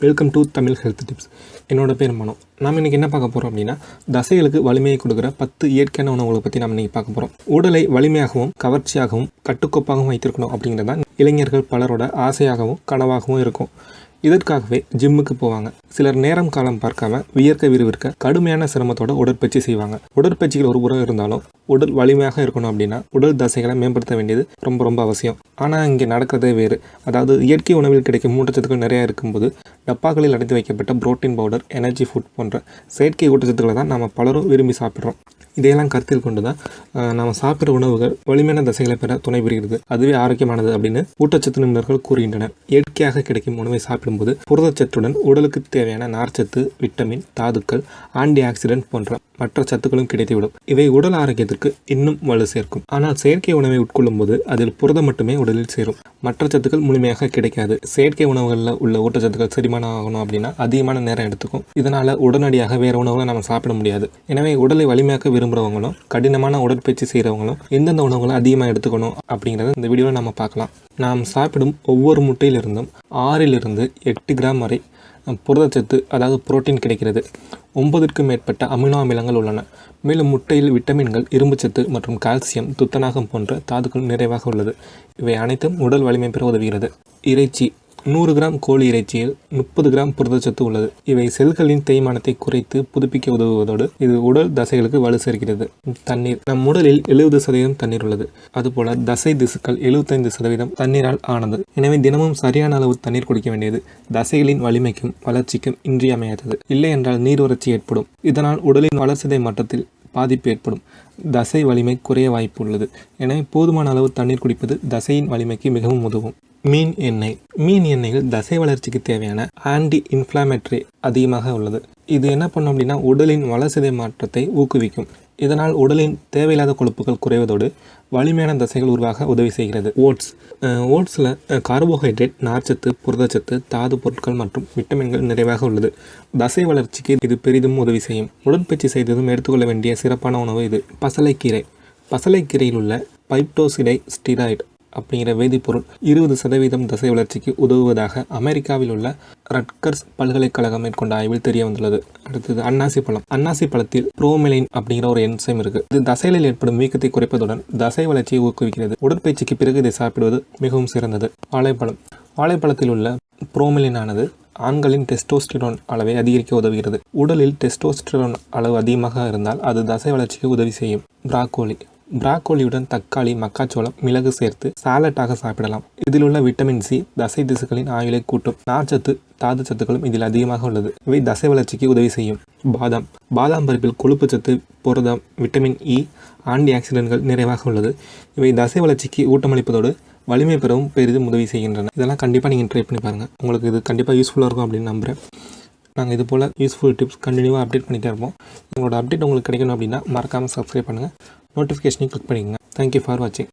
Welcome to Tamil health tips. என்னோட பேர் மனோ. நாம் இன்றைக்கி என்ன பார்க்க போகிறோம் அப்படின்னா, தசைகளுக்கு வலிமையை கொடுக்குற 10 இயற்கையான உணவுகளை பற்றி நம்ம இன்றைக்கி பார்க்க போகிறோம். உடலை வலிமையாகவும் கவர்ச்சியாகவும் கட்டுக்கோப்பாகவும் வைத்திருக்கணும் அப்படிங்கிறது தான் இளைஞர்கள் பலரோட ஆசையாகவும் கனவாகவும் இருக்கும். இதற்காகவே ஜிம்முக்கு போவாங்க. சிலர் நேரம் காலம் பார்க்காம வியர்க்க விறுவிற்க கடுமையான சிரமத்தோட உடற்பயிற்சி செய்வாங்க. உடற்பயிற்சிகள் ஒரு புறம் இருந்தாலும் உடல் வலிமையாக இருக்கணும் அப்படின்னா உடல் தசைகளை மேம்படுத்த வேண்டியது ரொம்ப அவசியம். ஆனால் இங்கே நடக்கிறதே வேறு. அதாவது இயற்கை உணவில் கிடைக்கும் ஊட்டச்சத்துக்கள் நிறையா இருக்கும்போது டப்பாக்களில் அடைத்து வைக்கப்பட்ட புரோட்டீன் பவுடர், எனர்ஜி ஃபுட் போன்ற செயற்கை ஊட்டச்சத்துக்களை தான் நம்ம பலரும் விரும்பி சாப்பிட்றோம். இதையெல்லாம் கருத்தில் கொண்டு தான் நம்ம சாப்பிட்ற உணவுகள் வலிமையான தசைகளை பெற துணை புரிகிறது. அதுவே ஆரோக்கியமானது அப்படின்னு ஊட்டச்சத்து நிபுணர்கள் கூறுகின்றனர். இயற்கையாக கிடைக்கும் உணவை சாப்பிடும்போது புரதச்சத்துடன் உடலுக்கு தேவையான நார்ச்சத்து, விட்டமின், தாதுக்கள், ஆன்டி ஆக்சிடென்ட் போன்ற மற்ற சத்துக்களும் கிடைத்துவிடும். இவை உடல் ஆரோக்கியத்திற்கு இன்னும் வலு சேர்க்கும். ஆனால் செயற்கை உணவை உட்கொள்ளும் போது அதில் புரதம் மட்டுமே உடலில் சேரும். மற்ற சத்துக்கள் முழுமையாக கிடைக்காது. செயற்கை உணவுகளில் உள்ள ஊட்டச்சத்துக்கள் செரிமானம் ஆகணும் அப்படின்னா அதிகமான நேரம் எடுத்துக்கும். இதனால் உடனடியாக வேறு உணவுகளை நம்ம சாப்பிட முடியாது. எனவே உடலை வலிமையாக்க விரும்புகிறவங்களும் கடினமான உடற்பயிற்சி செய்கிறவங்களும் எந்தெந்த உணவுகளை அதிகமாக எடுத்துக்கணும் அப்படிங்கிறத இந்த வீடியோவில் நம்ம பார்க்கலாம். நாம் சாப்பிடும் ஒவ்வொரு முட்டையிலிருந்தும் 6 to 8 கிராம் வரை புரதச்சத்து அதாவது புரோட்டீன் கிடைக்கிறது. 9க்கும் மேற்பட்ட அமினோ அமிலங்கள் உள்ளன. மேலும் முட்டையில் விட்டமின்கள், இரும்புச்சத்து மற்றும் கால்சியம், துத்தநாகம் போன்ற தாதுக்கள் நிறைவாக உள்ளது. இவை அனைத்தும் உடல் வலிமை பெற உதவுகிறது. இறைச்சி 100 கிராம் கோழி இறைச்சியில் 30 கிராம் புரதச்சத்து உள்ளது. இவை செல்களின் தேய்மானத்தை குறைத்து புதுப்பிக்க உதவுவதோடு இது உடல் தசைகளுக்கு வலு சேர்க்கிறது. தண்ணீர் நம் உடலில் 70% தண்ணீர் உள்ளது. அதுபோல தசை திசுக்கள் 75% தண்ணீரால் ஆனது. எனவே தினமும் சரியான அளவு தண்ணீர் குடிக்க வேண்டியது தசைகளின் வலிமைக்கும் வளர்ச்சிக்கும் இன்றியமையாதது. இல்லை என்றால் நீர் வறட்சி ஏற்படும். இதனால் உடலின் வளர்சிதை மட்டத்தில் பாதிப்பு ஏற்படும். தசை வலிமை குறைய வாய்ப்பு உள்ளது. எனவே போதுமான அளவு தண்ணீர் குடிப்பது தசையின் வலிமைக்கு மிகவும் உதவும். மீன் எண்ணெயில் தசை வளர்ச்சிக்கு தேவையான ஆன்டி இன்ஃப்ளாமேட்டரி அதிகமாக உள்ளது. இது என்ன பண்ணும் அப்படின்னா உடலின் வளர்சிதை மாற்றத்தை ஊக்குவிக்கும். இதனால் உடலின் தேவையில்லாத கொழுப்புகள் குறைவதோடு வலிமையான தசைகள் உருவாக உதவி செய்கிறது. ஓட்ஸில் கார்போஹைட்ரேட், நார்ச்சத்து, புரதச்சத்து, தாது பொருட்கள் மற்றும் விட்டமின்கள் நிறைவாக உள்ளது. தசை வளர்ச்சிக்கு இது பெரிதும் உதவி செய்யும். உடற்பயிற்சி செய்ததும் எடுத்துக்கொள்ள வேண்டிய சிறப்பான உணவு இது. பசலைக்கீரையில் உள்ள பைப்டோசிடை ஸ்டீராய்டு அப்படிங்கிற வேதிப்பொருள் 20% தசை வளர்ச்சிக்கு உதவுவதாக அமெரிக்காவில் உள்ள ரட்கர்ஸ் பல்கலைக்கழகம் மேற்கொண்ட ஆய்வில் தெரிய வந்துள்ளது. அடுத்தது அன்னாசி பழத்தில் புரோமெலைன் அப்படிங்கிற ஒரு என்சைம் இருக்கு. இது தசைகளில் ஏற்படும் வீக்கத்தை குறைப்பதுடன் தசை வளர்ச்சியை ஊக்குவிக்கிறது. உடற்பயிற்சிக்கு பிறகு இதை சாப்பிடுவது மிகவும் சிறந்தது. வாழைப்பழத்தில் உள்ள புரோமெலின் ஆனது ஆண்களின் டெஸ்டோஸ்டிரோன் அளவை அதிகரிக்க உதவுகிறது. உடலில் டெஸ்டோஸ்டிரோன் அளவு அதிகமாக இருந்தால் அது தசை வளர்ச்சிக்கு உதவி செய்யும். பிராக்கோலியுடன் தக்காளி, மக்காச்சோளம், மிளகு சேர்த்து சாலட்டாக சாப்பிடலாம். இதில் உள்ள விட்டமின் சி தசை திசுக்களின் ஆயுளை கூட்டும். நார்ச்சத்து, தாது சத்துக்களும் இதில் அதிகமாக உள்ளது. இவை தசை வளர்ச்சிக்கு உதவி செய்யும். பாதாம் பருப்பில் கொழுப்பு சத்து, புரதம், விட்டமின் இ, ஆன்டி ஆக்சிடென்ட்கள் நிறைவாக உள்ளது. இவை தசை வளர்ச்சிக்கு ஊட்டமளிப்பதோடு வலிமை பெறவும் பெரிதும் உதவி செய்கின்றன. இதெல்லாம் கண்டிப்பாக நீங்கள் ட்ரை பண்ணி பாருங்கள். உங்களுக்கு இது கண்டிப்பாக யூஸ்ஃபுல்லாக இருக்கும் அப்படின்னு நம்புகிறேன். நாங்கள் இது போல் யூஸ்ஃபுல் டிப்ஸ் கண்டினியூவாக அப்டேட் பண்ணிகிட்டே இருப்போம். உங்களோட அப்டேட் உங்களுக்கு கிடைக்கணும் அப்படின்னா மறக்காமல் சப்ஸ்கிரைப் பண்ணுங்கள். நோட்டிஃபிகேஷனையும் கிளிக் பண்ணிக்கோங்க. தேங்க்யூ ஃபார் வாட்சிங்.